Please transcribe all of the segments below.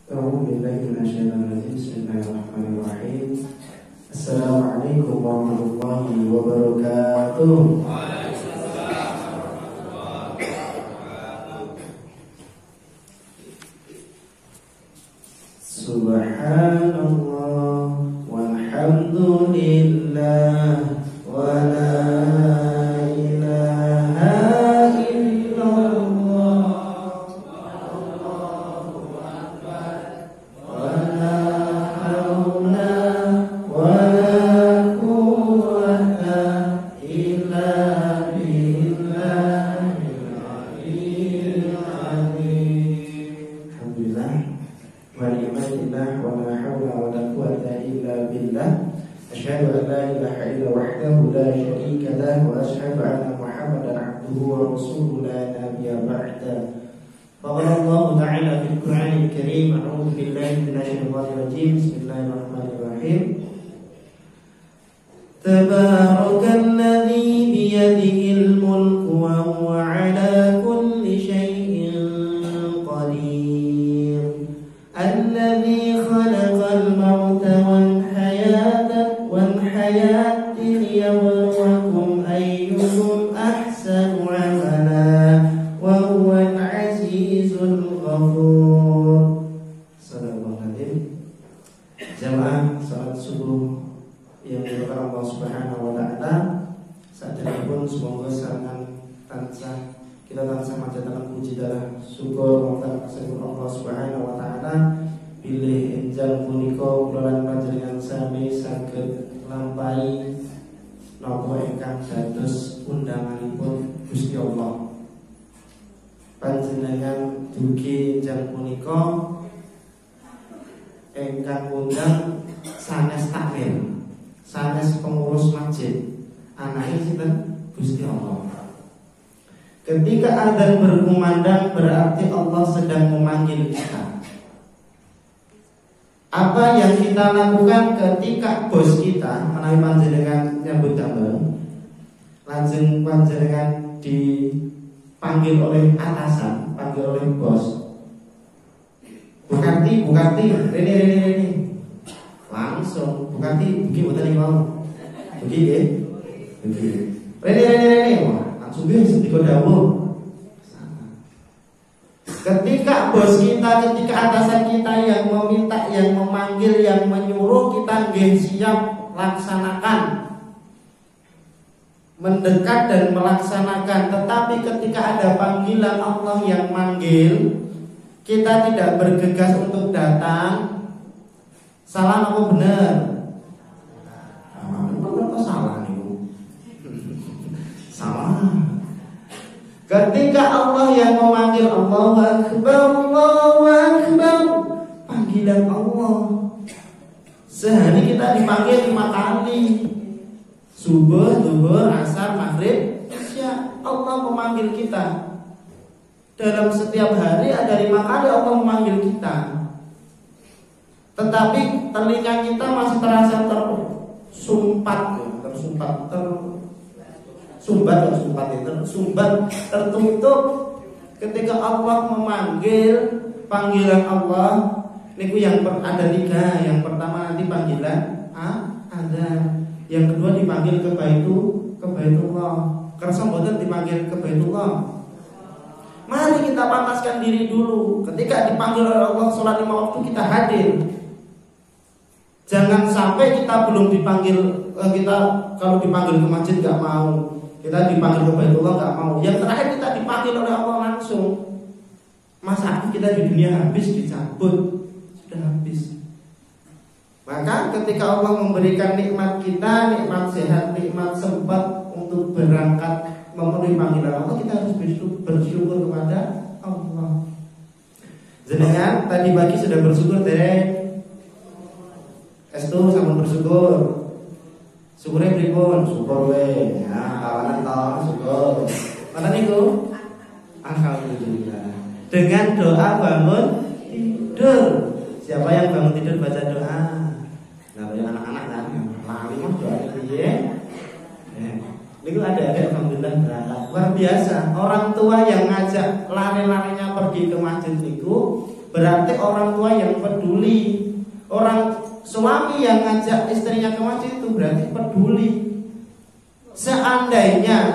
Bismillahirrahmanirrahim. Assalamualaikum warahmatullahi wabarakatuh. Subhanallah walhamdulillah wa la ilaha illallah Allahu akbar wa la haula wa la quwwata illa billahil aliyyil azim. Alhamdulillah wa ni'matillah wa la haula wa la quwwata illa billah. Asyhadu an la ilaha illa wahdahu la syarika lah wa asyhadu anna Muhammadan abduhu wa rasuluhu la nabiyya ba'da. Qala Allah ta'ala fil Qur'anil Karim, a'udzu billahi minasy syaithanir rajim. Bismillahirrahmanirrahim. Tabarakalladzi biyadihil mulku wa huwa 'ala kulli syai'in qadir. Alladzi khalaqal mauta wal hayata liyabluwakum ayyukum ahsanu 'amala wa huwal 'azizul ghafur. Sadaqallahu adzim. Jamaah salat subuh yang diberkahi Allah Subhanahu wa taala, saat ini pun semoga kita tansah matur puji dan syukur martabat Allah Subhanahu wa taala bilih enjang punika kula panjenengan sami saged lampahi napa ingkang dados undanganipun Gusti Allah. Panjenengan dugi enjang punika ingkang undang sanes takmir, sanes pengurus masjid, anake sinten? Gusti Allah. Ketika adzan berkumandang berarti Allah sedang memanggil kita. Apa yang kita lakukan ketika bos kita menawi panjenengan nyambut damel, lajeng panjenengan dipanggil oleh atasan, panggil oleh bos. Bukanti, Rene. Langsung, Bukanti, buki mboten iki mau. Buki nggih. Buki. Rene. Langsung dia sedikit dawuh. Ketika bos kita, ketika atasan kita yang meminta, yang memanggil, yang menyuruh, kita nggih siap laksanakan, mendekat dan melaksanakan. Tetapi ketika ada panggilan Allah yang manggil, kita tidak bergegas untuk datang. Salah apa benar? Apa salah nih? Salah. Ketika Allah yang memanggil, Allahu Akbar, panggilan Allah. Sehari kita dipanggil 5 kali, subuh, zuhur, asar, maghrib, isya. Allah memanggil kita. Dalam setiap hari ada 5 kali Allah memanggil kita. Tetapi telinga kita masih terasa tertutup ketika Allah memanggil. Panggilan Allah niku yang ada 3. Yang pertama nanti panggilan ada. Yang kedua dipanggil ke Baitullah. Kersa mboten dipanggil ke Baitullah. Mari kita pantaskan diri dulu. Ketika dipanggil oleh Allah sholat 5 waktu kita hadir. Jangan sampai kita belum dipanggil, kita kalau dipanggil ke masjid gak mau, kita dipanggil ke Baitullah gak mau. Yang terakhir kita dipanggil oleh Allah langsung. Masa kita di dunia habis dicabut, sudah habis. Maka ketika Allah memberikan nikmat kita, nikmat sehat, nikmat sempat untuk berangkat memenuhi panggilan Allah, kita harus bersyukur kepada Allah. Jenengan tadi pagi sudah bersyukur deh. Estu sama bersyukur. Syukurnya pripun? Syukur we. Ya, kawanan to syukur. Mana niku? Alhamdulillah. Dengan doa bangun tidur. Siapa yang bangun tidur baca doa? Nah, banyak anak-anak kan yang lali mah doa piye? Niku ada alhamdulillah berangkat. Luar biasa. Orang tua yang ngajak lari-larinya pergi ke masjid niku berarti orang orang tua yang peduli. Orang suami yang ngajak istrinya ke masjid itu berarti peduli. Seandainya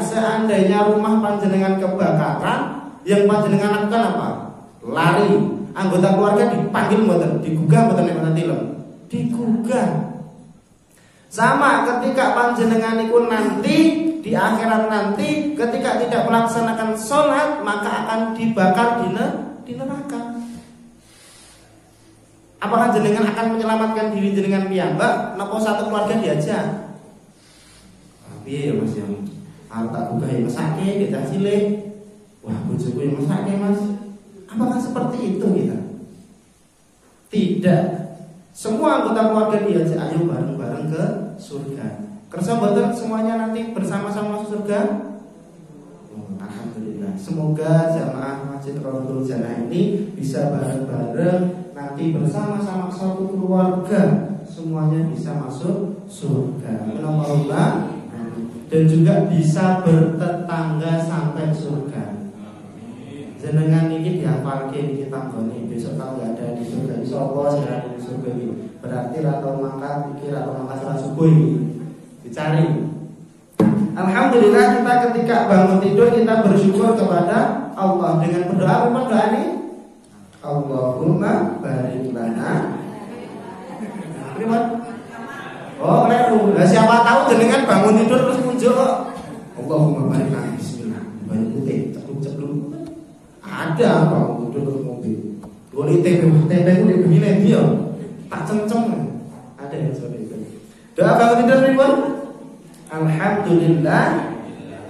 rumah panjenengan kebakaran, yang panjenengan lakukan apa? Lari. Anggota keluarga dipanggil mboten, digugah mboten nek tilem. Digugah. Sama ketika panjenengan itu nanti di akhirat nanti ketika tidak melaksanakan sholat maka akan dibakar di neraka. Apakah jenengan akan menyelamatkan diri jenengan piyambak? Napa satu keluarga diajak? Piye ya Mas yang arep tak gugah ya mesake kita cilik. Wah, bojoku yang mesake Mas. Apakah seperti itu kita? Tidak. Semua anggota keluarga diajak ayo bareng-bareng ke surga. Kersa mboten semuanya nanti bersama-sama masuk surga? Alhamdulillah. Semoga jamaah Masjid Raudhatul Jannah ini bisa bareng-bareng nanti bersama-sama satu keluarga semuanya bisa masuk surga. Alhamdulillah. Dan juga bisa bertetangga sampai surga. Jenengan ini dihafalke iki tanggane besok kalau enggak ada di surga insyaallah segera di surga ini. Berarti atau mangkat pikir atau mangkat salat subuh ini. Dicari. Alhamdulillah kita ketika bangun tidur kita bersyukur kepada Allah dengan berdoa apa doa ini? Allahumma barik lana. Terima. Oh, kleru. Lah siapa tahu jenengan bangun tidur terus muncul kok. Allahumma barik lana bismillah. Banyak putih cepluk-cepluk. Ada bangun tidur terus mobil. Goli tempe ku begini dia. Tak cem-cem. Ada yang seperti itu. Doa bangun tidur ribuan. Alhamdulillah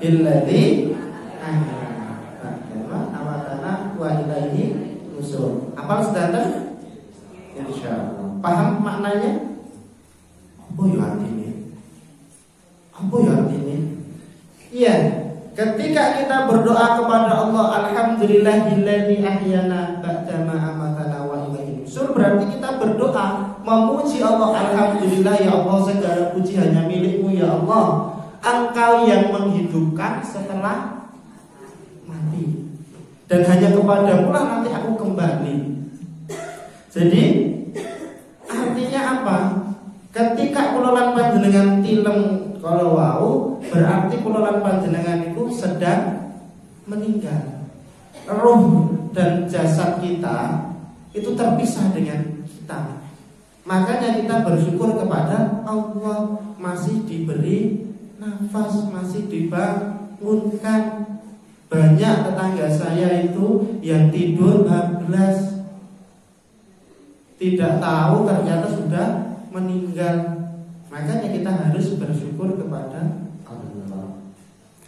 illadzi amatana wa ilaihi nusur. Apa sedang? Insyaallah. Paham maknanya? Apa ya artinya? Iya, ketika kita berdoa kepada Allah alhamdulillahilladzi ahyana ba'da ma amatana wa ilaihi nusur, berarti kita berdoa memuji Allah. Alhamdulillah ya Allah, segala puji hanya milik-Mu ya Allah. Engkau yang menghidupkan setelah mati. Dan hanya kepadamu lah nanti aku kembali. Jadi artinya apa? Ketika kulolan panjenengan tilem kalau wau, berarti kulolan panjenengan itu sedang meninggal. Roh dan jasad kita itu terpisah dengan kita. Makanya kita bersyukur kepada Allah masih diberi nafas, masih dibangunkan. Banyak tetangga saya itu yang tidur bablas, tidak tahu ternyata sudah meninggal. Makanya kita harus bersyukur kepada Allah.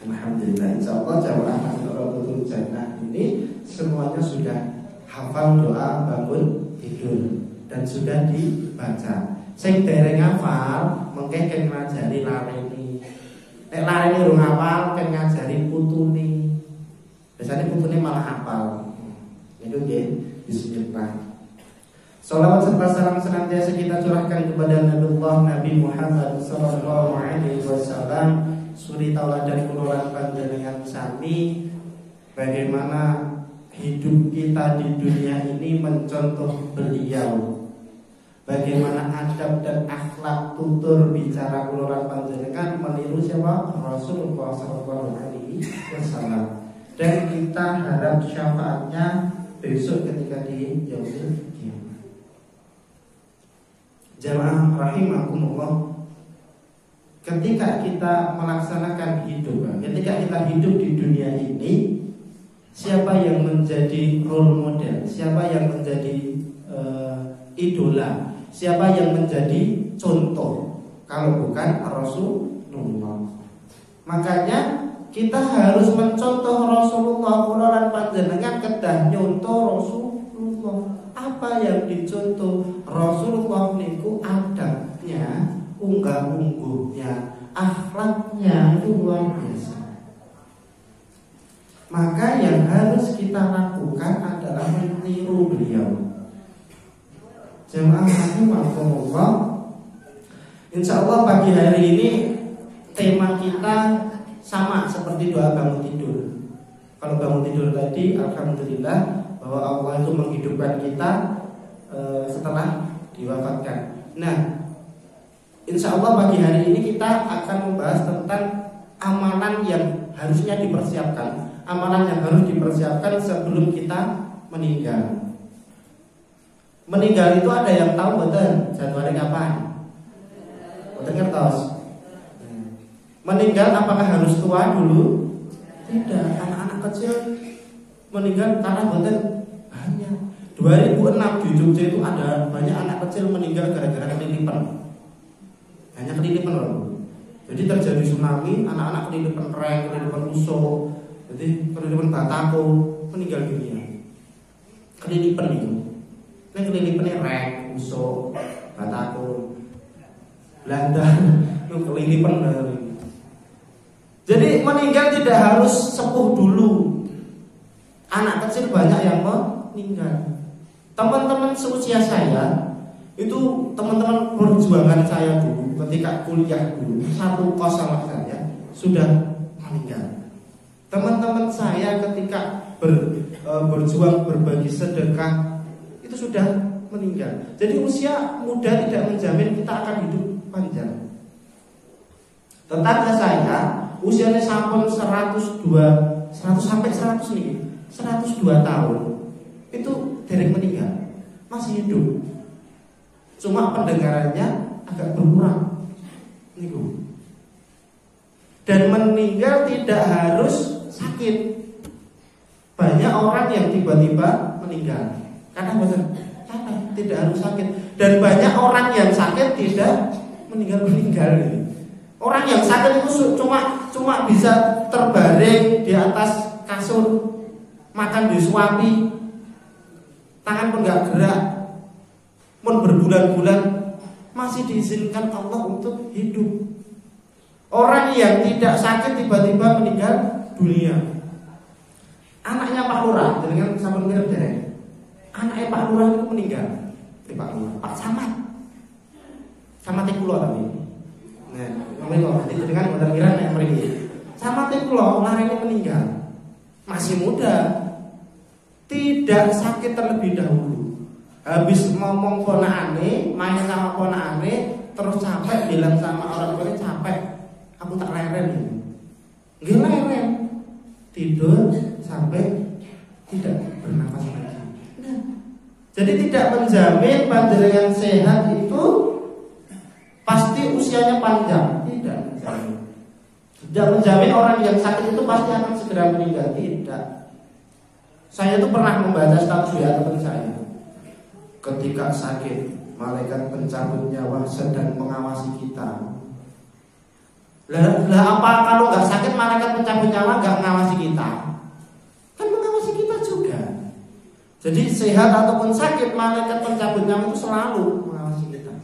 Alhamdulillah, insyaallah jamaah Masjid Raudhatul Jannah ini semuanya sudah hafal doa bangun tidur dan sudah dibaca. Sing dereng hafal mengke ken ngajari lareni. Nek lareni urung hafal ken ngajari putune. Biasanya putune malah hafal. Itu nggih bismillah. Salawat serta salam senantiasa kita curahkan kepada Nabi Muhammad sallallahu alaihi wasallam, suri tauladan kulolan panjenengan sami, bagaimana hidup kita di dunia ini mencontoh beliau. Bagaimana adab dan akhlak tutur bicara kulolan panjenengan meniru siapa? Rasulullah sallallahu alaihi wasallam. Dan kita harap syafaatnya besok ketika di yaumil qiyamah. Jamaah rahimakumullah, ketika kita melaksanakan hidup, ketika kita hidup di dunia ini, siapa yang menjadi role model, siapa yang menjadi idola, siapa yang menjadi contoh kalau bukan Rasulullah. Makanya kita harus mencontoh Rasulullah. Kulolan panjenengan kedah nyontoh Rasulullah. Apa yang dicontoh Rasulullah niku adabnya, unggah-ungguhnya, akhlaknya itu luar biasa. Maka yang harus kita lakukan adalah meniru beliau. Jemaah rahimakumullah, insyaallah pagi hari ini tema kita sama seperti doa bangun tidur. Kalau bangun tidur tadi alhamdulillah bahwa Allah itu menghidupkan kita, setelah diwafatkan. Nah, insya Allah pagi hari ini kita akan membahas tentang amalan yang harusnya dipersiapkan, amalan yang harus dipersiapkan sebelum kita meninggal. Meninggal itu ada yang tahu betul jadwalnya kapan? Betul ngertos? Meninggal apakah harus tua dulu? Tidak, anak-anak kecil meninggal karena betul banyak. 2006 di Jogja itu ada banyak anak kecil meninggal gara-gara kelilipan. Hanya kelilipan loh. Jadi terjadi tsunami, anak-anak kelilipan reng, kelilipan uso, jadi kelilipan batako, meninggal dunia. Kelilipan itu. Ini kelilipannya reng, uso, batako, Belanda, itu kelilipan dari. Jadi meninggal tidak harus sepuh dulu. Anak kecil banyak yang meninggal. Teman-teman seusia saya itu, teman-teman perjuangan saya dulu ketika kuliah dulu, satu kos sama saya sudah meninggal. Teman-teman saya ketika berjuang berbagi sedekah itu sudah meninggal. Jadi usia muda tidak menjamin kita akan hidup panjang. Tetangga saya usianya sampai 100 sampai 100 nih, 102 tahun itu dereng meninggal, masih hidup. Cuma pendengarannya agak berkurang. Niku. Dan meninggal tidak harus sakit. Banyak orang yang tiba-tiba meninggal karena benar, tidak harus sakit. Dan banyak orang yang sakit tidak meninggal. Orang yang sakit itu cuma bisa terbaring di atas kasur, makan disuapi, tangan pun nggak gerak, pun berbulan-bulan masih diizinkan Allah untuk hidup. Orang yang tidak sakit tiba-tiba meninggal dunia. Anaknya Pak Lurah, dengan sampun ngirim dereng. Anaknya Pak Lurah itu meninggal. Pak Lurah, Pak Samad. Sama Tekulo tapi. Nah, ngomong dengan modal kira nek mriki. Sama Tekulo larene meninggal. Masih muda. Tidak sakit terlebih dahulu. Habis ngomong ponakane, main sama ponakane, terus capek bilang sama orang tuanya capek. Aku tak leren ini. Nggih leren. Tidur sampai tidak bernafas lagi. Nah, jadi tidak menjamin panjenengan sehat itu pasti usianya panjang, tidak menjamin. Tidak menjamin orang yang sakit itu pasti akan segera meninggal, tidak. Saya itu pernah membaca status WA teman saya. Ketika sakit, malaikat pencabut nyawa sedang mengawasi kita. Lah apa kalau nggak sakit malaikat pencabut nyawa nggak mengawasi kita? Kan mengawasi kita juga. Jadi sehat ataupun sakit, malaikat pencabut nyawa itu selalu mengawasi kita.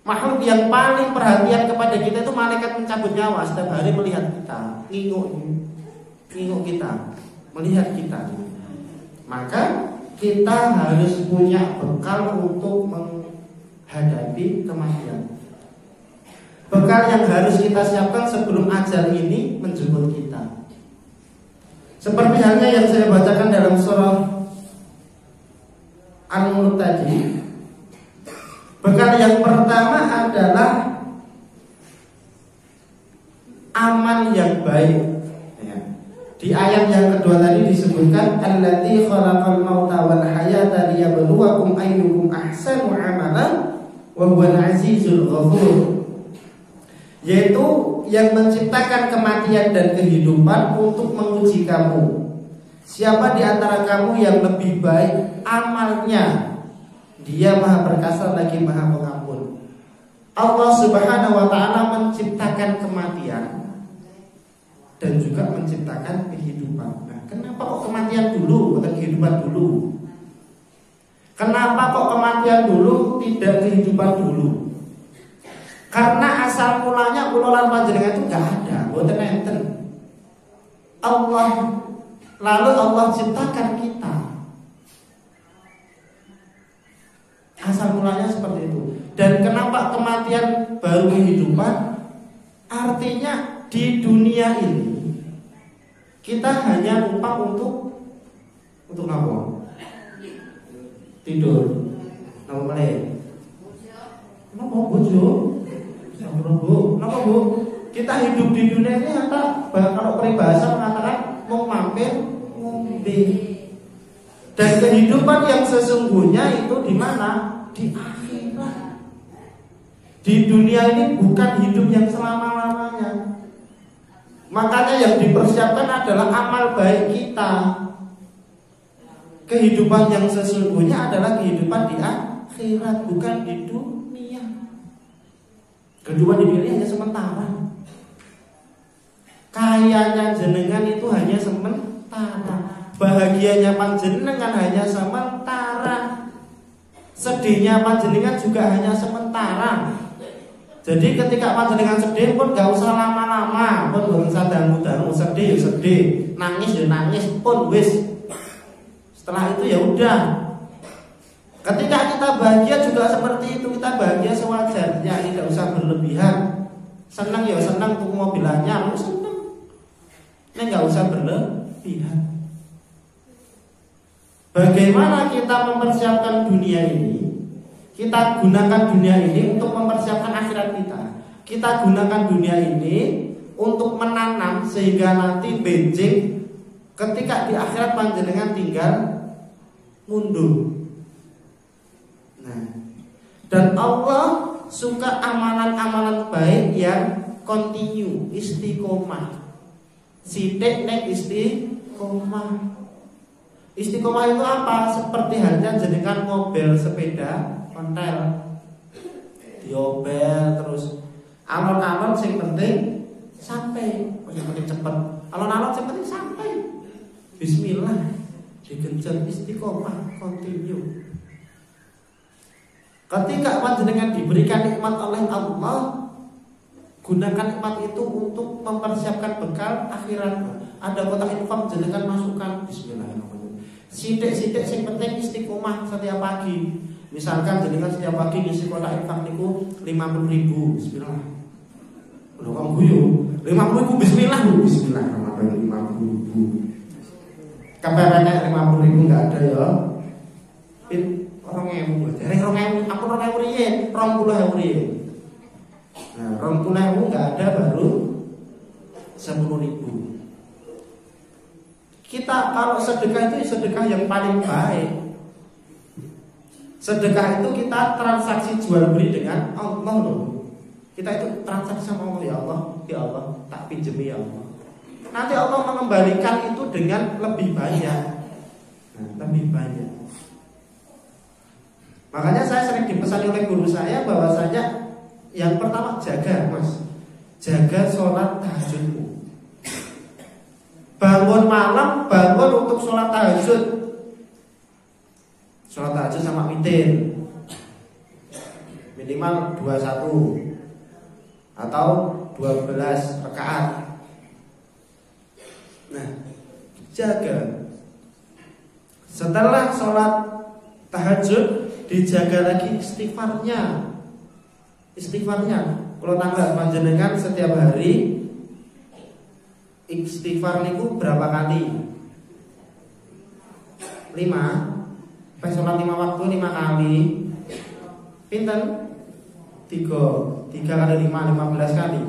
Makhluk yang paling perhatian kepada kita itu malaikat pencabut nyawa. Setiap hari melihat kita, nginguk kita, melihat kita. Maka kita harus punya bekal untuk menghadapi kematian. Bekal yang harus kita siapkan sebelum ajal ini menjemput kita. Seperti halnya yang saya bacakan dalam surah Al-Mulk tadi. Bekal yang pertama adalah amal yang baik. Di ayat yang kedua tadi disebutkan allati khalaqal mauta wal hayata liyabluwakum ayyukum ahsanu amalan wa huwal azizul ghafur. Yaitu yang menciptakan kematian dan kehidupan untuk menguji kamu. Siapa di antara kamu yang lebih baik amalnya? Dia Maha Perkasa lagi Maha Pengampun. Allah Subhanahu wa taala menciptakan kematian dan juga menciptakan kehidupan. Nah, kenapa kok kematian dulu, bukan kehidupan dulu? Kenapa kok kematian dulu, tidak kehidupan dulu? Karena asal mulanya ulolan panjenengan itu nggak ada, boten enten. Lalu Allah ciptakan kita. Asal mulanya seperti itu. Dan kenapa kematian baru kehidupan? Artinya di dunia ini kita hanya lupa untuk apa? tidur. Napa meneh? Napa bojo? Napa Bu? Kita hidup di dunia ini kalau peribahasa mengatakan mau mampir ngombe. Dan kehidupan yang sesungguhnya itu di mana? Di akhirat. Di dunia ini bukan hidup yang selama-lamanya. Makanya yang dipersiapkan adalah amal baik kita. Kehidupan yang sesungguhnya adalah kehidupan di akhirat, bukan di dunia. Kehidupan di dunia hanya sementara. Kayanya jenengan itu hanya sementara. Bahagianya panjenengan hanya sementara. Sedihnya panjenengan juga hanya sementara. Jadi ketika panjenengan sedih pun gak usah lama-lama, pun gak usah dangu-dangu, sedih ya sedih, nangis ya nangis, pun wis. Setelah itu ya udah. Ketika kita bahagia juga seperti itu, kita bahagia sewajarnya, tidak usah berlebihan. Senang ya senang, tuh mobil anyar, senang. Ini gak usah berlebihan. Bagaimana kita mempersiapkan dunia ini? Kita gunakan dunia ini untuk mempersiapkan akhirat kita. Kita gunakan dunia ini untuk menanam sehingga nanti benjing ketika di akhirat panjenengan tinggal mundur. Nah, dan Allah suka amalan-amalan baik yang continue, istiqomah. Sidik nek istiqomah. Istiqomah itu apa? Seperti halnya jenengan mobil sepeda ontel, diobel terus alon-alon sing penting sampai, yang penting cepet. Alon-alon sing penting sampai. Bismillah, digenjot istiqomah, continue. Ketika panjenengan diberikan nikmat oleh Allah, gunakan nikmat itu untuk mempersiapkan bekal akhirat. Ada kotak infak jenengan masukkan, bismillahirrahmanirrahim. Sidik-sidik sing penting istiqomah setiap pagi. Misalkan jenengan setiap pagi ngisi kotak infak niku 50.000, bismillah. Udah kamu guyu, 50.000 bismillah, bismillahirrahmanirrahim 50.000. Kepepenek 50.000 enggak ada ya. Orang ewu, dari orang ewu, aku orang ewu riyen, 20.000 riyen. Nah, 20.000 enggak ada baru 10.000. Kita kalau sedekah itu sedekah yang paling baik. Sedekah itu kita transaksi jual beli dengan Allah loh. Kita itu transaksi sama Allah, ya Allah, tak pinjemi ya Allah. Nanti Allah mengembalikan itu dengan lebih banyak. Nah, lebih banyak. Makanya saya sering dipesani oleh guru saya bahwasanya yang pertama jaga, Mas. Jaga sholat tahajudmu. Bangun malam, bangun untuk sholat tahajud. Sholat tahajud sama witir. Minimal 21 atau 12 rakaat. Nah, jaga. Setelah sholat tahajud, dijaga lagi istighfarnya. Istighfarnya. Kalau tanggal panjenengan setiap hari istighfar niku berapa kali? 5. Pas sholat 5 waktu 5 kali. Pinten? 3 kali 5, 15 kali.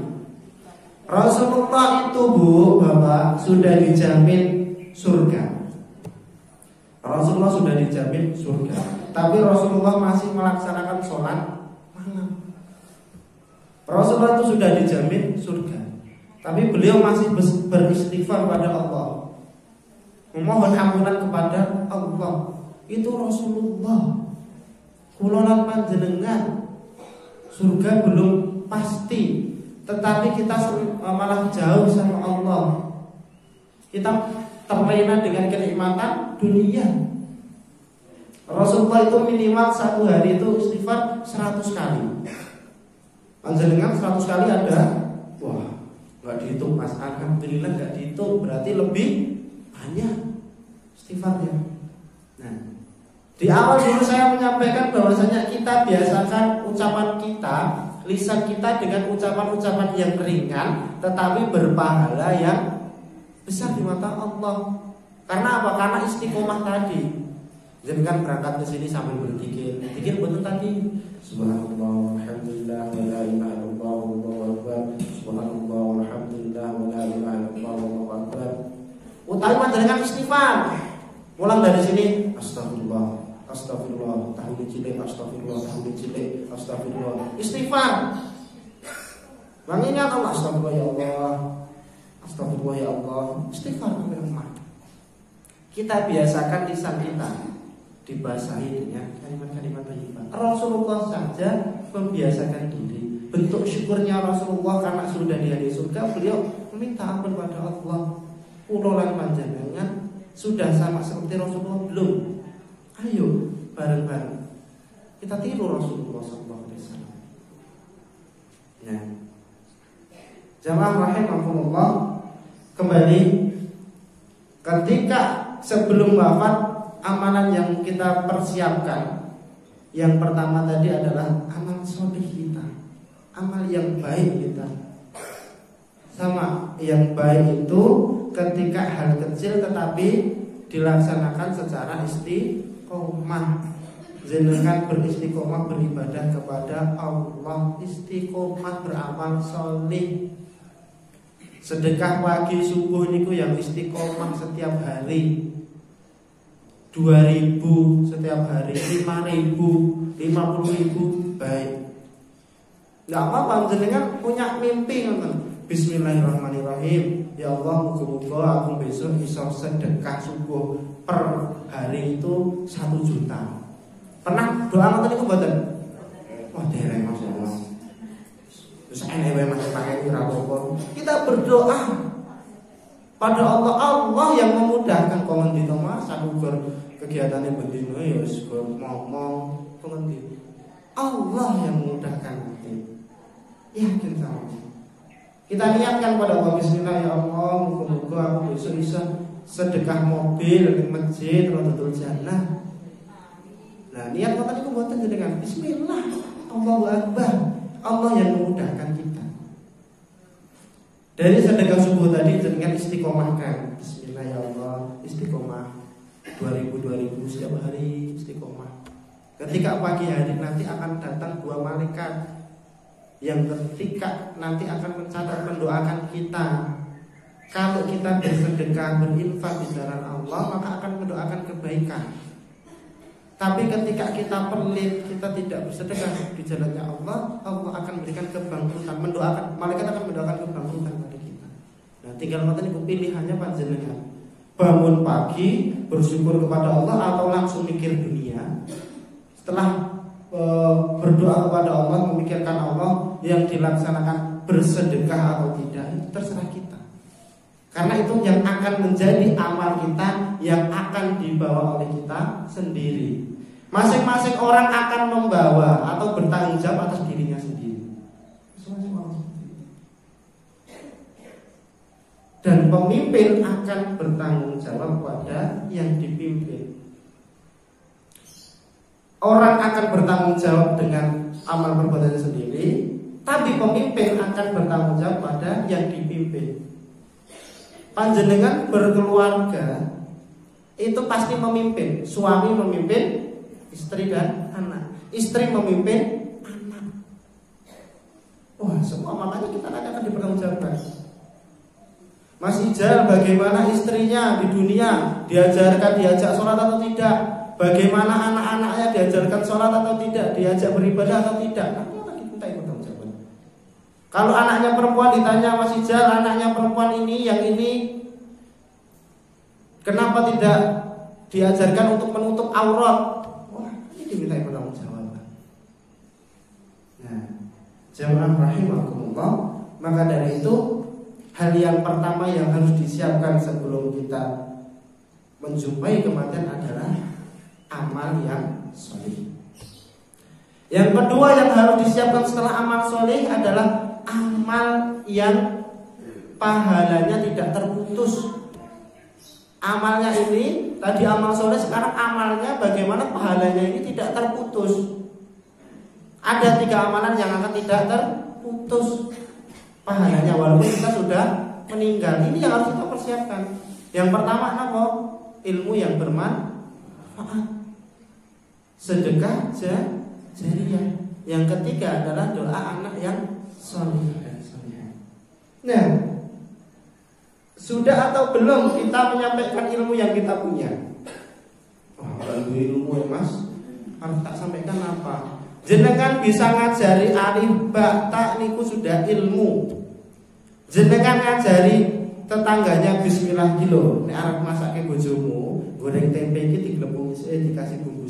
Rasulullah itu Bu, Bapak, sudah dijamin surga. Rasulullah sudah dijamin surga. Tapi Rasulullah masih melaksanakan sholat malam. Rasulullah itu sudah dijamin surga, tapi beliau masih beristighfar pada Allah, memohon ampunan kepada Allah. Itu Rasulullah. Kulonan panjenengan, surga belum pasti, tetapi kita malah jauh sama Allah. Kita terlena dengan kenikmatan dunia. Rasulullah itu minimal satu hari itu istighfar 100 kali. Panjenengan 100 kali ada, wah, nggak dihitung Mas. Alhamdulillah nggak dihitung, berarti lebih banyak istighfarnya. Nah, di awal dulu saya menyampaikan bahwasanya kita biasakan ucapan kita, lisan kita dengan ucapan-ucapan yang ringan, tetapi berpahala yang besar di mata Allah. Karena apa? Karena istiqomah tadi. Jangan berangkat ke sini sambil berzikir. Zikir betul tadi. Subhanallah walhamdulillah wa la ilaha illallah wallahu akbar. Subhanallah walhamdulillah wa la ilaha illallah wallahu akbar. Utawi panjenengan istighfar. Pulang dari sini astagfirullah, astagfirullah, tahun cilik, astagfirullah, tahun cilik, astagfirullah. Istighfar. Mengingat Allah, astagfirullah ya Allah. Astagfirullah ya Allah. Istighfar kepada Allah. Kita biasakan lisan kita dibasahi dengan kalimat-kalimat thayyibah. Rasulullah saja membiasakan diri. Bentuk syukurnya Rasulullah karena sudah di surga, beliau meminta ampun pada Allah. Ulolan panjenengan sudah sama seperti Rasulullah belum? Ayo bareng-bareng kita tiru Rasulullah SAW. Nah, jamaah rahimakumullah, kembali ketika sebelum wafat, amalan yang kita persiapkan, yang pertama tadi adalah amal soleh kita, amal yang baik kita. Sama, yang baik itu ketika hal kecil tetapi dilaksanakan secara istiqomah. Jenengan beristiqomah beribadah kepada Allah, istiqomah beramal soleh. Sedekah pagi subuh niku yang istiqomah setiap hari. 2.000 setiap hari, 5.000, 50.000, baik. Enggak apa-apa jenengan punya mimpi ngoten. Bismillahirrahmanirrahim. Ya Allah, muga-muga aku besok bisa sedekah subuh per hari itu 1 juta. Pernah doa ngoten niku mboten? Wah, dereng masyaallah. Terus enek masih pakai rapopo. Kita berdoa pada Allah, Allah yang memudahkan kongen dito Mas, aku kegiatannya bendino ya wis ngomong kongen. Allah yang memudahkan nanti. Yakin sama. Kita niatkan pada Allah, bismillah ya Allah, muga-muga aku besok bisa sedekah mobil di masjid Raudhatul Jannah. Nah, niat kata niku mboten jenengan bismillah, Allahu akbar. Allah yang memudahkan kita. Dari sedekah subuh tadi jenengan istiqomahkan. Bismillah ya Allah, istiqomah 2000 setiap hari istiqomah. Ketika pagi hari nanti akan datang 2 malaikat yang ketika nanti akan mencatat, mendoakan kita. Kalau kita bersedekah, berinfak di jalan Allah, maka akan mendoakan kebaikan. Tapi ketika kita pelit, kita tidak bersedekah di jalannya Allah, Allah akan memberikan kebangkrutan, mendoakan, malaikat akan mendoakan kebangkrutan pada kita. Nah, tinggal ngoten niku pilihannya panjenengan. Bangun pagi bersyukur kepada Allah atau langsung mikir dunia. Setelah berdoa kepada Allah, memikirkan Allah, yang dilaksanakan bersedekah atau tidak, itu terserah kita. Karena itu yang akan menjadi amal kita, yang akan dibawa oleh kita sendiri. Masing-masing orang akan membawa atau bertanggung jawab atas dirinya sendiri. Dan pemimpin akan bertanggung jawab pada yang dipimpin. Orang akan bertanggung jawab dengan amal perbuatannya sendiri, tapi pemimpin akan bertanggung jawab pada yang dipimpin. Panjenengan berkeluarga itu pasti memimpin. Suami memimpin istri dan anak, istri memimpin anak. Wah, semua makanya kita akan dipertanggungjawabkan. Mas Ijal, bagaimana istrinya di dunia, diajak sholat atau tidak? Bagaimana anak-anaknya diajarkan sholat atau tidak, diajak beribadah atau tidak? Nanti lagi kita bertanggung. Kalau anaknya perempuan ditanya, Mas Ijal, anaknya perempuan ini, yang ini, kenapa tidak diajarkan untuk menutup aurat? Wah, ini kita bertanggung jawab. Nah, jamaah rahimakumullah, maka dari itu hal yang pertama yang harus disiapkan sebelum kita menjumpai kematian adalah amal yang soleh. Yang kedua yang harus disiapkan setelah amal soleh adalah amal yang pahalanya tidak terputus. Amalnya ini tadi amal soleh, sekarang amalnya bagaimana pahalanya ini tidak terputus. Ada 3 amalan yang akan tidak terputus pahalanya walaupun kita sudah meninggal. Ini yang harus kita persiapkan. Yang pertama apa? Ilmu yang bermanfaat. sedekah jariah. Yang ketiga adalah doa anak yang soleh. Nah, sudah atau belum kita menyampaikan ilmu yang kita punya? Kalau ilmu mas, harus tak sampaikan apa? Jenengan bisa ngajari alif ba ta niku sudah ilmu. Jenengan ngajari tetangganya bismillah kilo. Nek arep masake bojomu, goreng tempe iki diglepung dikasih bumbu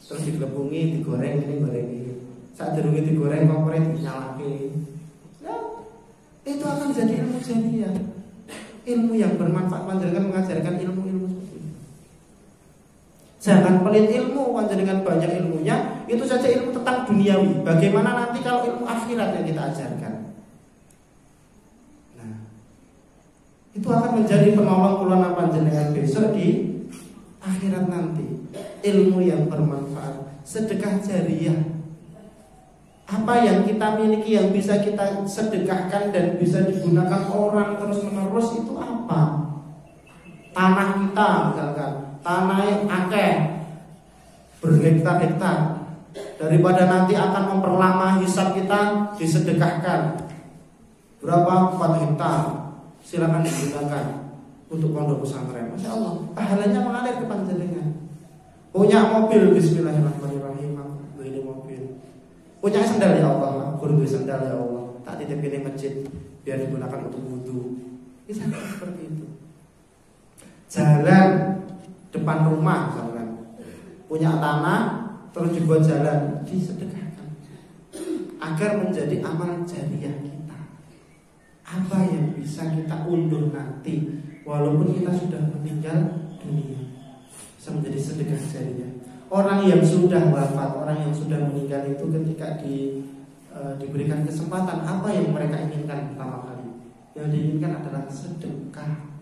terus diglepungi, digoreng ini. Saat durunge digoreng kompore dinyalake. Itu akan jadi ilmu jariah. Ilmu yang bermanfaat. Panjenengan mengajarkan ilmu-ilmu seperti itu. Jangan pelit ilmu, panjenengan banyak ilmunya. Itu saja ilmu tentang duniawi. Bagaimana nanti kalau ilmu akhirat yang kita ajarkan? Nah, itu akan menjadi penolong kula panjenengan besok di akhirat nanti. Ilmu yang bermanfaat, sedekah jariah. Apa yang kita miliki yang bisa kita sedekahkan dan bisa digunakan orang terus menerus itu apa? Tanah kita misalkan, tanah yang akeh berhektar-hektar, daripada nanti akan memperlama hisab kita, disedekahkan. Berapa? 4 hektar, silakan digunakan untuk pondok pesantren. Masya Allah, pahalanya mengalir ke panjenengan. Punya mobil, bismillahirrahmanirrahim, ini mobil. Punya sendal ya Allah, guru sendal ya Allah, tak titipin di masjid biar digunakan untuk wudhu. Bisa seperti itu. Jalan depan rumah misalkan, punya tanah terus dibuat jalan, disedekahkan agar menjadi amal jariah kita. Apa yang bisa kita undur nanti walaupun kita sudah meninggal dunia, bisa menjadi sedekah jariah. Orang yang sudah wafat, orang yang sudah meninggal itu ketika diberikan kesempatan, apa yang mereka inginkan pertama kali? Yang diinginkan adalah sedekah.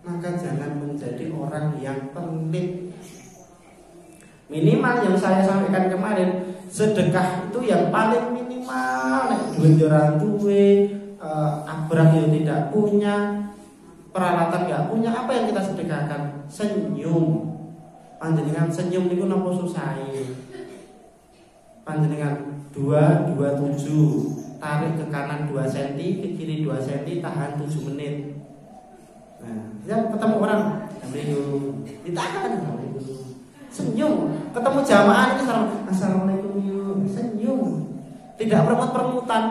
Maka jangan menjadi orang yang pelit. Minimal yang saya sampaikan kemarin, sedekah itu yang paling minimal. Duit orang duwe, abrak yang tidak punya, peralatan nggak punya, apa yang kita sedekahkan? Senyum. Panjenengan senyum niku napa susahe? Panjenengan 227 tarik ke kanan 2 cm, ke kiri 2 cm, tahan 7 menit. Nah, ya ketemu orang, ditahan, senyum. Ketemu jamaah ini assalamualaikum, senyum. Tidak permut-permutan.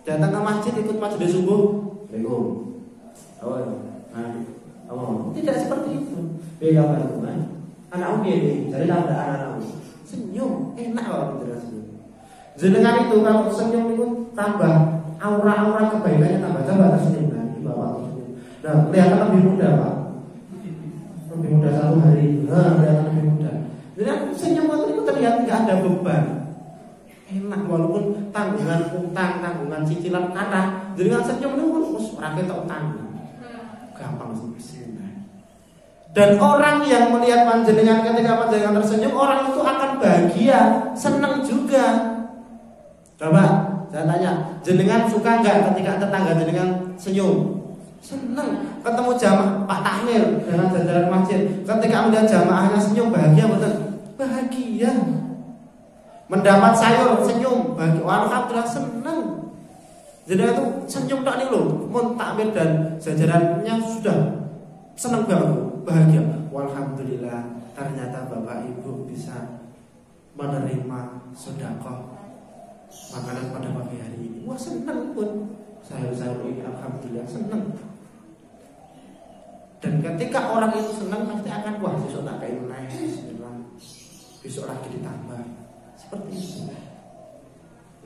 Datang ke masjid ikut majelis subuh, assalamualaikum. Tidak seperti itu. Beda banget. Anak udah jadi nambah anak senyum, enak loh senyum. Jenengan itu kalau senyum itu tambah aura-aura kebaikannya tambah tersenyum lagi bapak. Nah, kelihatan lebih muda pak, lebih muda 1 hari, kelihatan lebih muda. Jadi senyum itu terlihat nggak ada beban, enak walaupun tanggungan utang, tanggungan cicilan kata. Jenengan senyum itu rakyat tak utang, gampang sih. Dan orang yang melihat panjenengan ketika panjenengan tersenyum, orang itu akan bahagia, senang juga. Coba saya tanya, jenengan suka nggak ketika tetangga jenengan senyum? Senang. Ketemu jamaah Pak Takmir dengan jajaran masjid, ketika melihat jamaahnya senyum, bahagia betul? Bahagia. Mendapat sayur senyum, bahagia. Alhamdulillah senang. Jenengan itu senyum tak nih loh. Mun Takmir dan jajarannya sudah senang banget. Bahagia, walhamdulillah ternyata bapak ibu bisa menerima sedekah makanan pada pagi hari ini. Wah senang pun saya ini alhamdulillah senang. Dan ketika orang itu senang pasti akan wah besok tak kayak naik, bismillah, besok lagi ditambah seperti itu.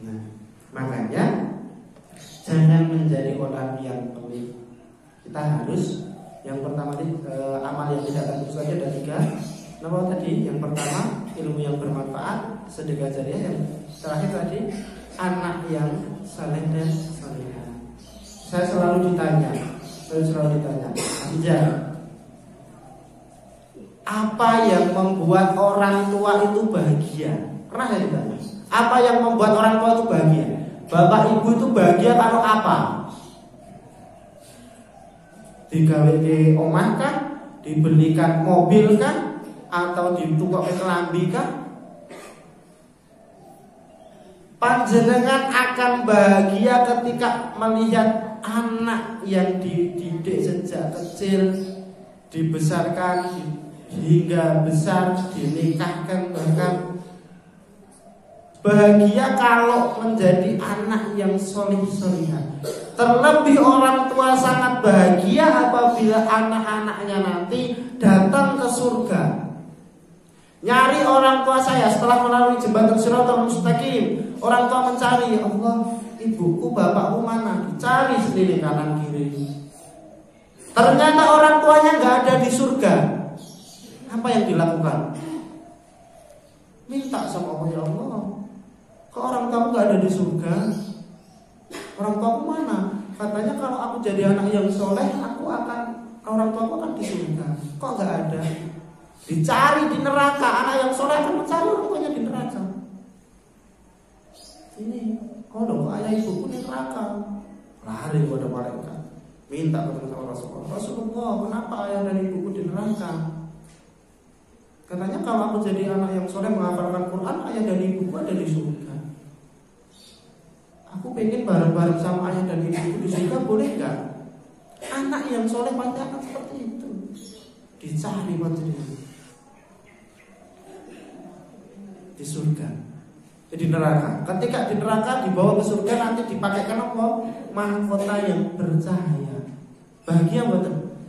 Nah makanya jangan menjadi orang yang pelit. Kita harus yang pertama amal yang tidak terputus saja ada 3. Nama tadi yang pertama ilmu yang bermanfaat, sedekah jariah. Yang terakhir tadi anak yang saleh dan salihah. Saya selalu ditanya, Anjar, apa yang membuat orang tua itu bahagia? Pernah saya ditanya, apa yang membuat orang tua itu bahagia? Bapak ibu itu bahagia kalau apa? Digawe ke omah kan, dibelikan mobil kan, atau ditukoke kelambi kah? Panjenengan akan bahagia ketika melihat anak yang dididik sejak kecil, dibesarkan hingga besar, dinikahkan, bahkan bahagia kalau menjadi anak yang solih-solihah. Terlebih orang tua sangat bahagia apabila anak-anaknya nanti datang ke surga. Nyari orang tua saya setelah melalui jembatan Shiratal Mustaqim, orang tua mencari, Allah, ibuku, bapakku mana? Dicari sendiri kanan kiri. Ternyata orang tuanya nggak ada di surga. Apa yang dilakukan? Minta sama Allah, ya Allah, kok orang tuaku nggak ada di surga? Orang tuaku mana? Katanya kalau aku jadi anak yang soleh, orang tuaku akan di surga. Kok nggak ada? Dicari di neraka. Anak yang soleh akan mencari orang tuanya di neraka. Ini, kok ayah ibuku di neraka. Lari kepada malaikat, minta ketemu sama Rasulullah. Rasulullah, kenapa ayah dan ibuku di neraka? Katanya kalau aku jadi anak yang soleh menghafalkan Quran, ayah dan ibuku ada di surga. Aku pengen bareng-bareng sama ayah dan ibuku di surga, boleh nggak? Anak yang soleh pasti akan seperti itu. Dicari maksudnya di surga, di neraka. Ketika di neraka dibawa ke surga, nanti dipakaikan apa? Mahkota yang bercahaya. Bahagia betul.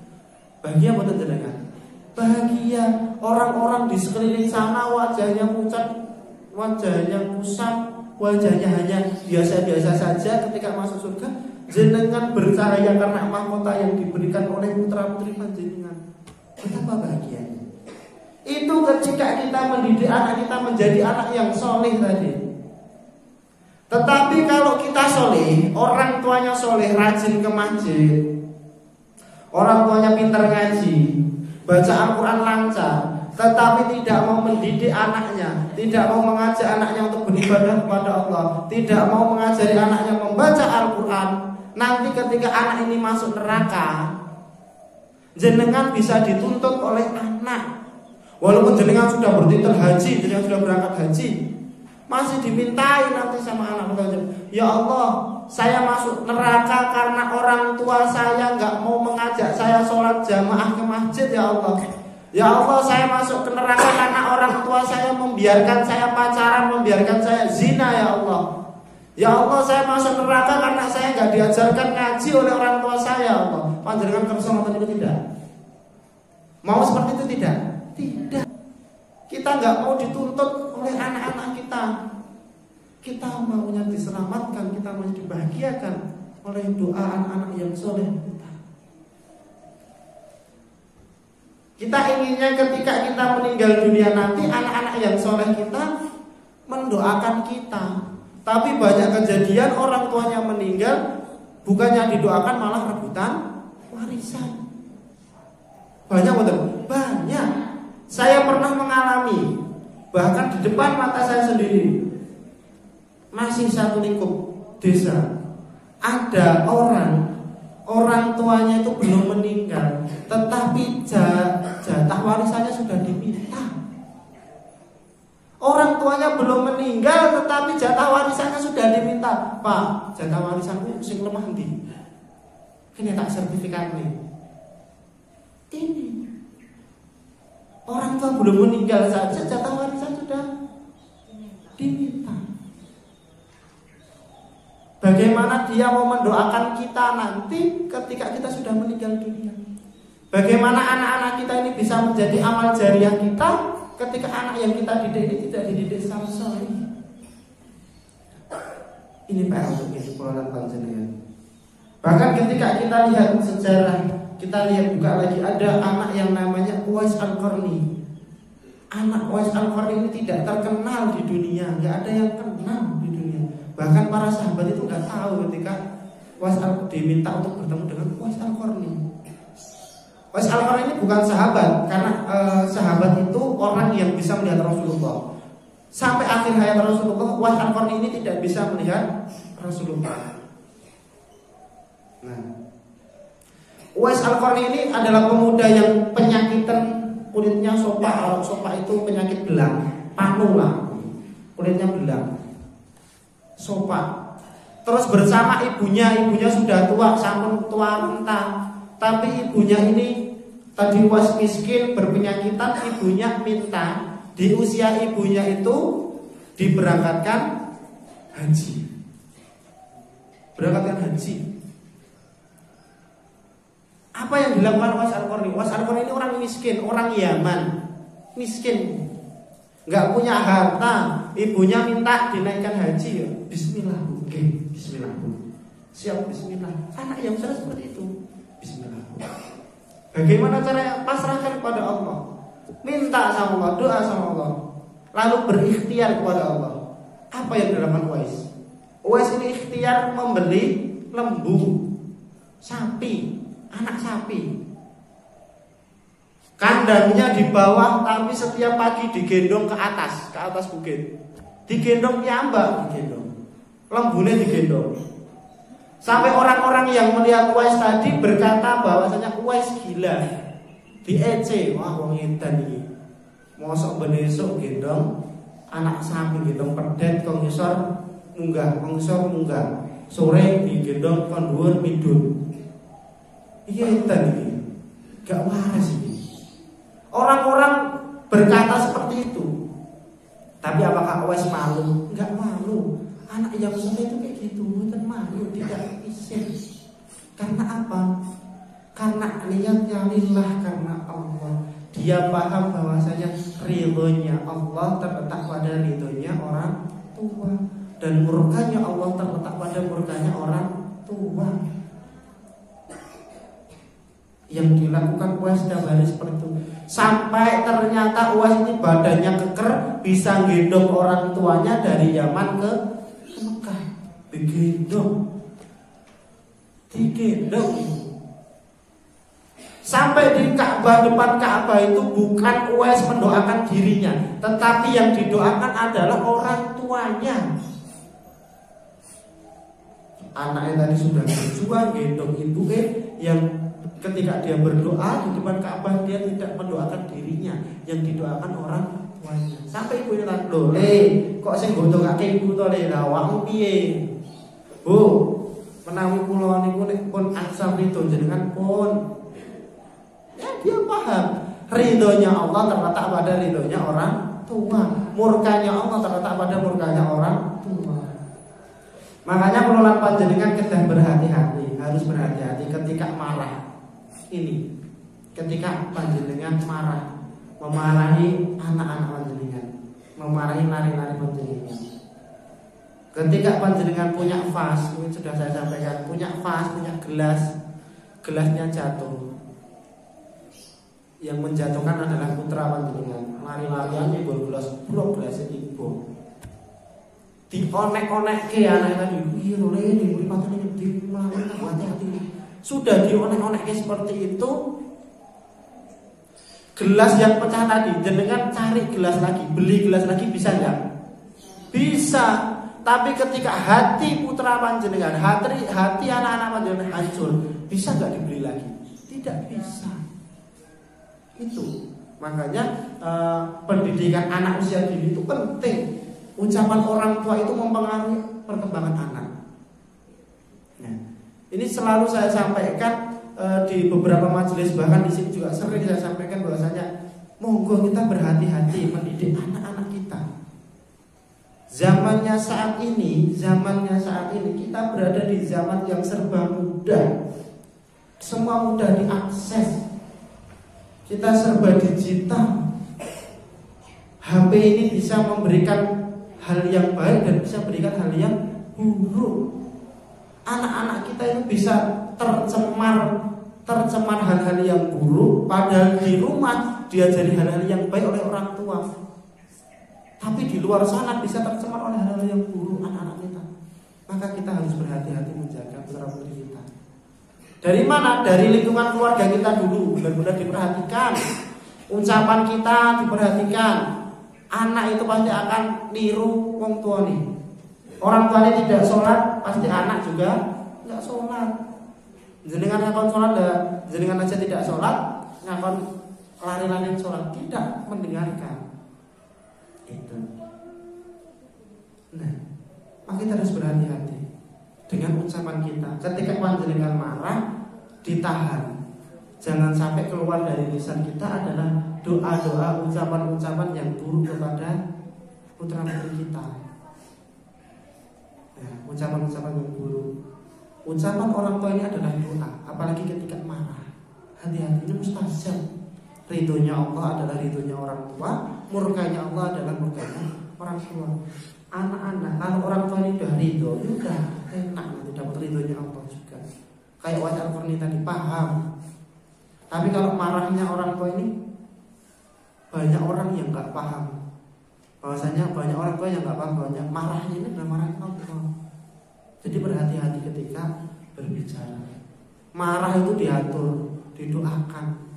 Bahagia betul jenengan. Bahagia. Orang-orang di sekeliling sana wajahnya pucat, wajahnya kusam, wajahnya hanya biasa-biasa saja. Ketika masuk surga, jenengan bercahaya karena mahkota yang diberikan oleh putra-putri panjenengan. Betapa bahagianya. Itu ketika kita mendidik anak kita menjadi anak yang soleh tadi. Tetapi kalau kita soleh, orang tuanya soleh, rajin ke masjid, orang tuanya pintar ngaji, baca Al-Quran lancar, tetapi tidak mau mendidik anaknya, tidak mau mengajak anaknya untuk beribadah kepada Allah, tidak mau mengajari anaknya membaca Al-Quran, nanti ketika anak ini masuk neraka, jenengan bisa dituntut oleh anak. Walaupun jenengan sudah bertitel haji, jenengan sudah berangkat haji, masih dimintai nanti sama anak kita. Ya Allah, saya masuk neraka karena orang tua saya nggak mau mengajak saya sholat jamaah ke masjid. Ya Allah, ya Allah, saya masuk ke neraka karena orang tua saya membiarkan saya pacaran, membiarkan saya zina. Ya Allah, ya Allah, saya masuk neraka karena saya nggak diajarkan ngaji oleh orang tua saya. Ya Allah, panjenengan kersa ngoten itu tidak? Mau seperti itu tidak? Tidak. Kita nggak mau dituntut oleh anak-anak kita. Kita maunya diselamatkan, kita mau dibahagiakan oleh doa anak-anak yang soleh kita. Kita inginnya ketika kita meninggal dunia nanti, anak-anak yang soleh kita mendoakan kita. Tapi banyak kejadian orang tuanya meninggal, bukannya didoakan malah rebutan warisan. Banyak betul, banyak. Saya pernah mengalami, bahkan di depan mata saya sendiri, masih satu lingkup desa, ada orang tuanya itu belum meninggal, tetapi jatah warisannya sudah diminta. Orang tuanya belum meninggal, tetapi jatah warisannya sudah diminta. Pak, jatah warisanku sing lemah ndi? Kene tak sertifikat nih. Ini orang tua belum meninggal saja jatah warisan sudah diminta. Bagaimana dia mau mendoakan kita nanti ketika kita sudah meninggal dunia? Bagaimana anak-anak kita ini bisa menjadi amal jariah kita ketika anak yang kita didik ini tidak dididik secara soleh? Ini PR untuk kesimpulan panjenengan. Bahkan ketika kita lihat sejarah, kita lihat juga lagi ada anak yang namanya Uwais Al-Qarni. Anak Uwais Al-Qarni ini tidak terkenal di dunia, nggak ada yang kenal di dunia. Bahkan para sahabat itu nggak tahu ketika Uwais Al-Qarni diminta untuk bertemu dengan Uwais Al-Qarni. Uwais Al-Qarni ini bukan sahabat, karena sahabat itu orang yang bisa melihat Rasulullah. Sampai akhir hayat Rasulullah, Uwais Al-Qarni ini tidak bisa melihat Rasulullah. Nah, Uwais Al-Qarni ini adalah pemuda yang penyakitan kulitnya sopak. Sopak itu penyakit belang, panu lah, kulitnya belang, sopak. Terus bersama ibunya sudah tua, sampun tua renta. Tapi ibunya ini tadi was miskin, berpenyakitan, ibunya minta di usia ibunya itu diberangkatkan haji. Berangkatkan haji. Apa yang dilakukan Was Al-Qarni? Was Al-Qarni ini orang miskin, orang Yaman, miskin, nggak punya harta. Ibunya minta dinaikkan haji. Bismillah, oke, Bismillah, siap, Bismillah. Anak yang besar seperti itu, Bismillah. Bagaimana caranya? Pasrahkan kepada Allah, minta sama Allah, doa sama Allah, lalu berikhtiar kepada Allah. Apa yang dilakukan Uwais? Uwais ini ikhtiar membeli lembu, sapi, anak sapi. Kandangnya di bawah, tapi setiap pagi digendong ke atas bukit. Digendong piyambak, digendong. Lembunya digendong. Sampai orang-orang yang melihat Uwais tadi berkata bahwasanya Uwais gila, diece, wah wong edan iki. Mosok ben esuk gendong anak sapi, gendong pedet kok ngisor munggah, sore digendong kon dhuwur midun. Iki edan iki. Gak waras iki. Orang-orang berkata seperti itu. Tapi apakah Uwais malu? Enggak malu. Anak yang soleh itu kayak gitu, bukan malu, tidak isin. Karena apa? Karena niatnya lillah, karena Allah. Dia paham bahwasanya ridhonya Allah terletak pada ridhonya orang tua, dan murkanya Allah terletak pada murkanya orang tua. Yang dilakukan Uwais setiap hari seperti itu. Sampai ternyata Uwais ini badannya keker, bisa gendong orang tuanya dari Yaman ke Mekah. Digendong. Sampai di Ka'bah, depan Ka'bah itu bukan Uwais mendoakan dirinya, tetapi yang didoakan adalah orang tuanya. Anaknya tadi sudah berjuang gendong ibu yang ketika dia berdoa di depan Ka'bah, dia tidak mendoakan dirinya, yang didoakan orang tuanya. Sampai ibu ini tanya, "Loh, kok sing nggodhongake ibu to le? Lah awakmu piye?" "Bu, menawi kula niku nek pun angsal ridho jenengan pun." Ya, dia paham ridhonya Allah terletak pada ridhonya orang tua, murkanya Allah terletak pada murkanya orang tua. Makanya kula panjenengan kedah berhati-hati, harus berhati-hati ketika marah. Ini ketika panjenengan marah, memarahi anak-anak panjenengan, memarahi lari-lari panjenengan. Ketika panjenengan punya vas, ini sudah saya sampaikan, punya vas, punya gelas, gelasnya jatuh. Yang menjatuhkan adalah putra panjenengan. Lari-larian nyebol gelas, blok gelasnya ibu. Dionek-onek ke anak tadi, iya oleh ini beri panjenengan di melawan hati-hati. Sudah dionek-onek seperti itu, gelas yang pecah tadi, jenengan cari gelas lagi, beli gelas lagi, bisa nggak? Bisa. Tapi ketika hati putra panjenengan, hati anak-anak panjenengan hancur, bisa nggak dibeli lagi? Tidak bisa. Itu makanya pendidikan anak usia dini itu penting. Ucapan orang tua itu mempengaruhi perkembangan anak. Nah, ini selalu saya sampaikan di beberapa majelis, bahkan di sini juga sering saya sampaikan bahwasanya monggo kita berhati-hati mendidik anak-anak kita. Zamannya saat ini kita berada di zaman yang serba mudah. Semua mudah diakses. Kita serba digital. HP ini bisa memberikan hal yang baik dan bisa memberikan hal yang buruk. Anak-anak kita itu bisa tercemar hal-hal yang buruk, padahal di rumah diajari hal-hal yang baik oleh orang tua. Tapi di luar sana bisa tercemar oleh hal-hal yang buruk anak-anak kita. Maka kita harus berhati-hati menjaga putra-putri kita. Dari mana? Dari lingkungan keluarga kita dulu, benar-benar diperhatikan. Ucapan kita diperhatikan. Anak itu pasti akan niru wong tua nih. Orang tuanya tidak sholat, pasti anak juga tidak sholat. Jenengan ngakon sholat, jenengan aja tidak sholat, ngakon lari-larian sholat, tidak mendengarkan. Itu. Nah, maka kita harus berhati-hati dengan ucapan kita. Ketika panjenengan marah, ditahan. Jangan sampai keluar dari lisan kita adalah doa-doa, ucapan-ucapan yang buruk kepada putra-putri kita. Ya, ucapan-ucapan yang buruk. Ucapan orang tua ini adalah doa, apalagi ketika marah. Hati-hati, ini mustajab. Ridhonya Allah adalah ridhonya orang tua, murkanya Allah adalah murkanya orang tua. Anak-anak, kalau orang tua ini udah ridho, udah enak nanti dapat ridhonya Allah juga. Kayak wajah Al-Qurni tadi, paham. Tapi kalau marahnya orang tua ini, banyak orang yang nggak paham. Bahwasanya banyak orang tua yang nggak paham bahwa marahnya ini adalah marahnya Allah. Jadi berhati-hati ketika berbicara. Marah itu diatur, didoakan.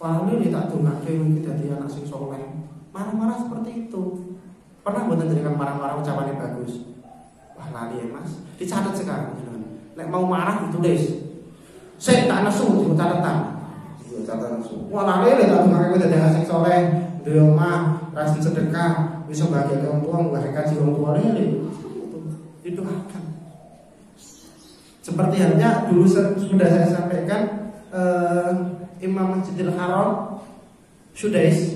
Wah, ini tak tunggu kita jadi anak sing soleh. Marah-marah seperti itu. Pernah buat jadikan marah-marah ucapannya bagus. Wah, lali ya mas. Dicatat sekarang. Nek mau marah ditulis. Saya tak nasu di catatan. Catatan nasu. Wah, lali ya tak tunggu kita jadi anak sing soleh. Di rumah, rajin sedekah, bisa bahagia orang tua, membahagiakan si orang tua ini. Didoakan. Seperti halnya dulu sudah saya sampaikan. Imam Masjidil Haram Sudais,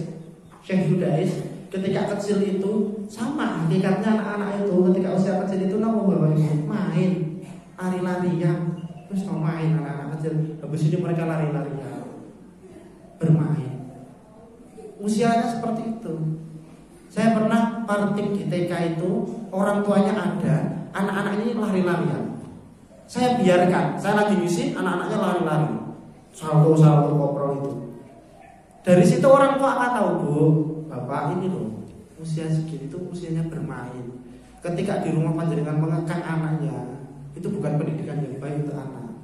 Syekh Sudais ketika kecil itu sama hakikatnya anak-anak itu ketika usia kecil itu nopo bapak ibu main lari-larian terus mau main anak-anak kecil habis ini mereka lari-larian bermain usianya seperti itu. Saya pernah partim di TK itu orang tuanya ada anak-anak ini lari-larian saya biarkan saya lagi ngisi anak-anaknya lari-lari salto koprol itu. Dari situ orang tua akan tahu bu, bapak ini loh usia segini itu usianya bermain. Ketika di rumah panjenengan mengekang anaknya, itu bukan pendidikan yang baik untuk anak.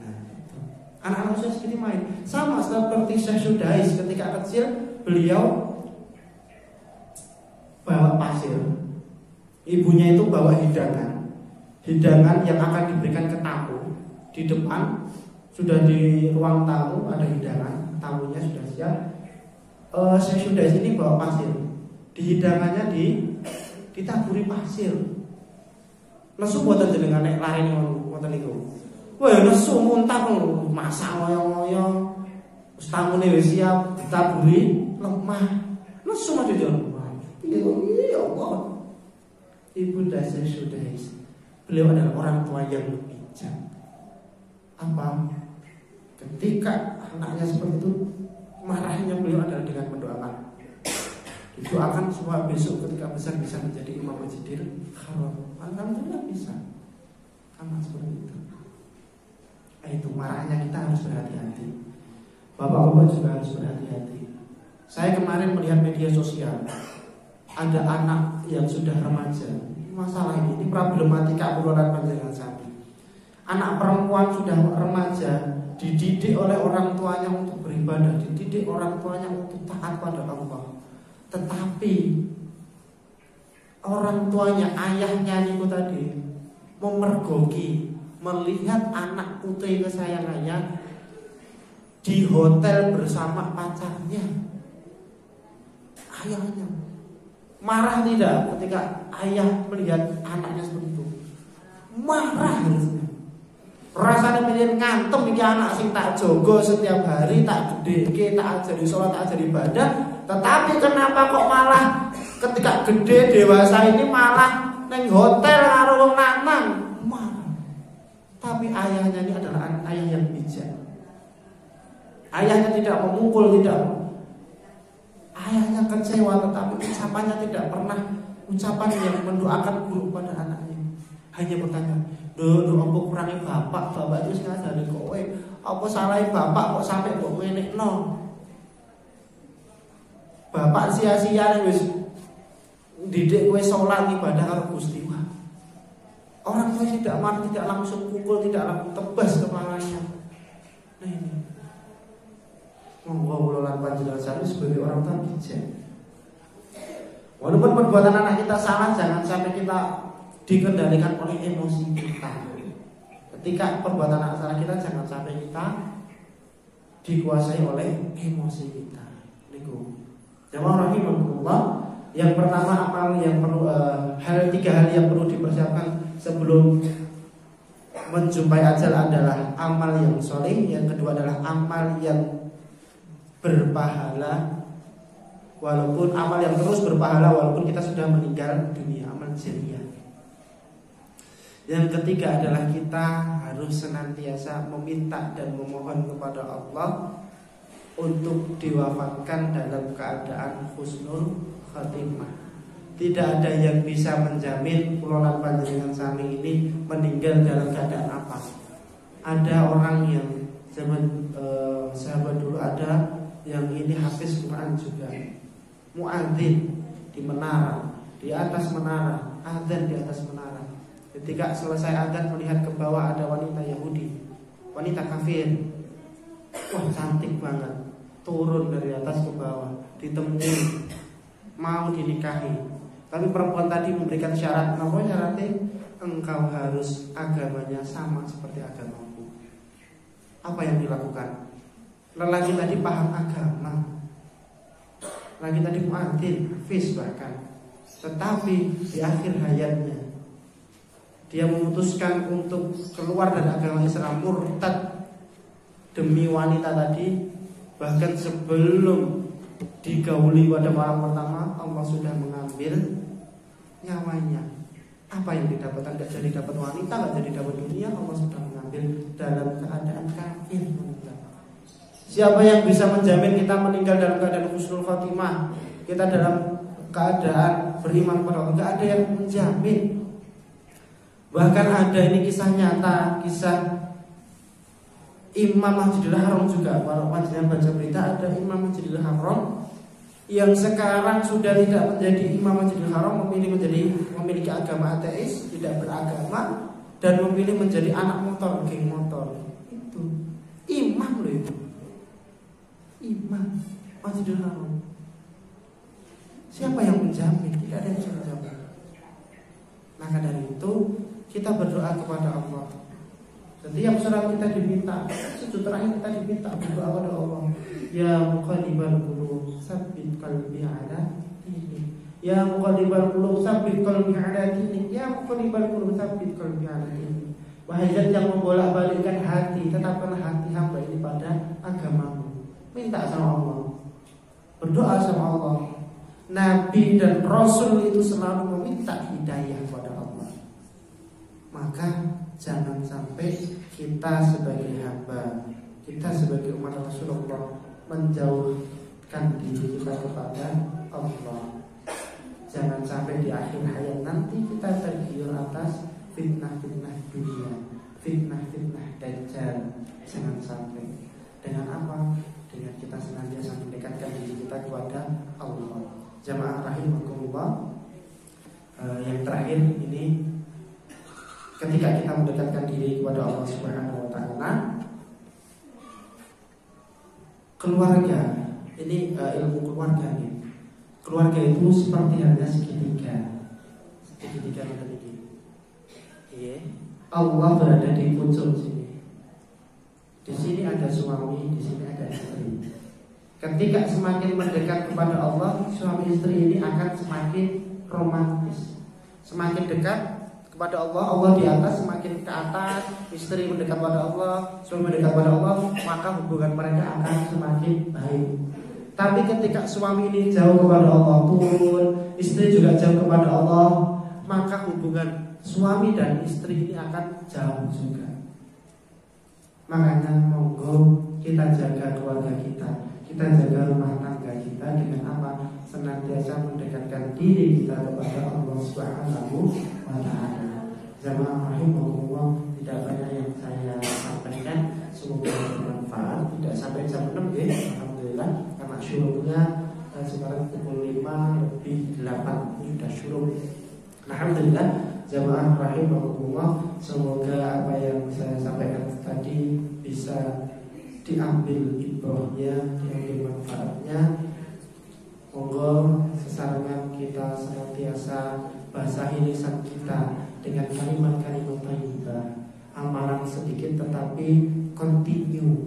Nah, itu. Anak-anak usia segini main. Sama seperti Syekh Sudais ketika kecil beliau bawa pasir, ibunya itu bawa hidangan yang akan diberikan ke tamu di depan. Sudah di ruang tamu ada hidangan, tamunya sudah siap. Saya sudah sini bawa pasir. Di hidangannya ditaburi pasir. Nesu buatan jenengan nek lari ngoten niku. Wah, nesu muntah masak ngoyo-ngoyo. Wis tamune wis siap ditaburi lemah. Nesu maju jalan. Ya Allah. Ibunda saya sudah. Beliau adalah orang tua yang bijak. Apa? Ketika anaknya seperti itu, marahnya beliau adalah dengan mendoakan. Didoakan semua besok ketika besar bisa menjadi imam Masjidil Haram. Alhamdulillah bisa. Sama seperti itu. Itu marahnya kita harus berhati-hati. Bapak-bapak juga harus berhati-hati. Saya kemarin melihat media sosial, ada anak yang sudah remaja. Masalah ini problematika obrolan panjenengan sapi. Anak perempuan sudah remaja dididik oleh orang tuanya untuk beribadah, dididik orang tuanya untuk taat pada Allah. Tetapi orang tuanya, ayahnya niku tadi memergoki, melihat anak putri kesayangannya di hotel bersama pacarnya. Ayahnya marah tidak ketika ayah melihat anaknya seperti itu? Marah harusnya. Rasanya pengen ngantem iki anak sing tak jogo setiap hari, tak gedeke, tak ajari sholat, tak ajari ibadah. Tetapi kenapa kok malah ketika gede dewasa ini malah neng hotel karo wong lanang? Marah. Tapi ayahnya ini adalah ayah yang bijak. Ayahnya tidak memukul, tidak. Ayahnya kecewa, tetapi ucapannya tidak pernah ucapan yang mendoakan buruk pada anaknya. Hanya bertanya, Duh, apa kurangnya bapak itu ngajari kowe. Apa salahnya bapak kok sampai kok ngenekno. Bapak sia-sia wis didik kowe salat ibadah karo Gusti. Orang tua tidak marah, tidak langsung pukul, tidak langsung tebas kepalanya. Nah ini. Monggo kula lan panjenengan sami sebagai orang tua bijak. Walaupun perbuatan anak kita salah, jangan sampai kita dikendalikan oleh emosi kita. Ketika perbuatan anak salah kita, jangan sampai kita dikuasai oleh emosi kita. Niku. Jamaah rahimakumullah, yang pertama amal yang perlu tiga hal yang perlu dipersiapkan sebelum menjumpai ajal adalah amal yang soleh, yang kedua adalah amal yang berpahala, walaupun amal yang terus berpahala walaupun kita sudah meninggal dunia, amal jariah. Yang ketiga adalah kita harus senantiasa meminta dan memohon kepada Allah untuk diwafatkan dalam keadaan husnul khatimah. Tidak ada yang bisa menjamin kula panjenengan sami ini meninggal dalam keadaan apa. Ada orang yang zaman sahabat dulu ada yang ini hafiz Quran juga, muadzin di menara, di atas menara, azan di atas menara. Ketika selesai azan melihat ke bawah ada wanita Yahudi, wanita kafir. Wah, cantik banget. Turun dari atas ke bawah, ditemui, mau dinikahi. Tapi perempuan tadi memberikan syarat, apa syaratnya? Engkau harus agamanya sama seperti agamaku. Apa yang dilakukan? Lelaki tadi paham agama, lelaki tadi muadzin, hafiz bahkan. Tetapi di akhir hayatnya dia memutuskan untuk keluar dari agama Islam, murtad demi wanita tadi. Bahkan sebelum digauli pada orang pertama, Allah sudah mengambil nyawanya. Apa yang didapatkan? Gak jadi dapat wanita, gak jadi dapat dunia, Allah sudah mengambil dalam keadaan kafir. Siapa yang bisa menjamin kita meninggal dalam keadaan husnul khatimah, kita dalam keadaan beriman kepada Allah? Gak ada yang menjamin. Bahkan ada ini kisah nyata, kisah Imam Masjidil Haram juga. Kalau panjenengan baca berita, ada Imam Masjidil Haram yang sekarang sudah tidak menjadi Imam Masjidil Haram, memiliki agama ateis, tidak beragama, dan memilih menjadi anak motor, geng motor. Itu imam loh itu. Imam Masjidil Haram. Siapa yang menjamin? Tidak ada yang bisa menjamin. Maka dari itu kita berdoa kepada Allah. Setiap surat kita diminta, sujud terakhir kita diminta berdoa kepada Allah. Ya muqallibal qulub, tsabbit qalbi ala dinik. Ya muqallibal qulub, tsabbit qalbi ala dinik. Ya muqallibal qulub, tsabbit qalbi ala dinik. Wahai Zat yang membolak-balikkan hati, tetapkanlah hati hamba ini pada agamamu. Minta sama Allah, berdoa sama Allah. Nabi dan Rasul itu selalu meminta hidayah kepada Allah. Maka jangan sampai kita sebagai hamba, kita sebagai umat Rasulullah menjauhkan diri kita kepada Allah. Jangan sampai di akhir hayat nanti kita tergiur atas fitnah-fitnah dunia, fitnah-fitnah dajjal. Jangan sampai. Dengan apa? Dengan kita senantiasa mendekatkan diri kita kepada Allah. Jamaah rahimakumullah, yang terakhir ini, ketika kita mendekatkan diri kepada Allah Subhanahu wa taala, keluarga ini ilmu keluarga nih. Keluarga itu seperti halnya segitiga ini. Iya. Allah berada di pucuk sini. Di sini ada suami, di sini ada istri. Ketika semakin mendekat kepada Allah, suami istri ini akan semakin romantis. Semakin dekat kepada Allah, Allah di atas, semakin ke atas, istri mendekat pada Allah, suami mendekat pada Allah, maka hubungan mereka akan semakin baik. Tapi ketika suami ini jauh kepada Allah, turun, istri juga jauh kepada Allah, maka hubungan suami dan istri ini akan jauh juga. Makanya monggo kita jaga keluarga kita, kita jaga rumah tangga kita dengan apa? Senantiasa mendekatkan diri kita kepada Allah Subhanahu wa taala. Jamaah rahimakumullah, tidak banyak yang saya sampaikan, semoga bermanfaat. Tidak sampai jam 6 ya, alhamdulillah, karena syuruknya sekarang pukul 5:08 ini sudah syuruk. Alhamdulillah, jamaah rahimakumullah, semoga apa yang saya sampaikan tadi bisa diambil ibrahnya, diambil manfaatnya. Monggo sesarengan kita senantiasa basahi lisan kita dengan kalimat-kalimat thayyibah, amalan sedikit tetapi continue.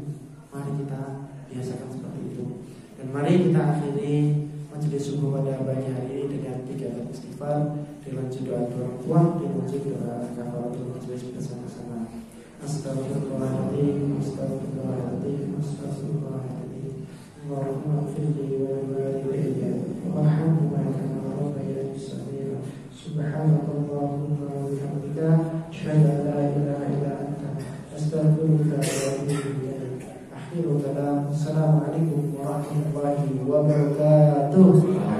Mari kita biasakan seperti itu. Dan mari kita akhiri majelis subuh pada pagi hari ini dengan 3 kali istighfar, dilanjut doa orang tua, dilanjut doa kafaratul majelis bersama-sama. Astagfirullahaladzim, astagfirullahaladzim, astagfirullahaladzim. Allahumma firli wa walidayya warhamhuma kama rabbayani shaghira. Subhanakallahumma wa bihamdika, asyhadu an la ilaha illa anta, astaghfiruka wa atubu ilaik. Akhirul kalam. Assalamualaikum warahmatullahi wabarakatuh.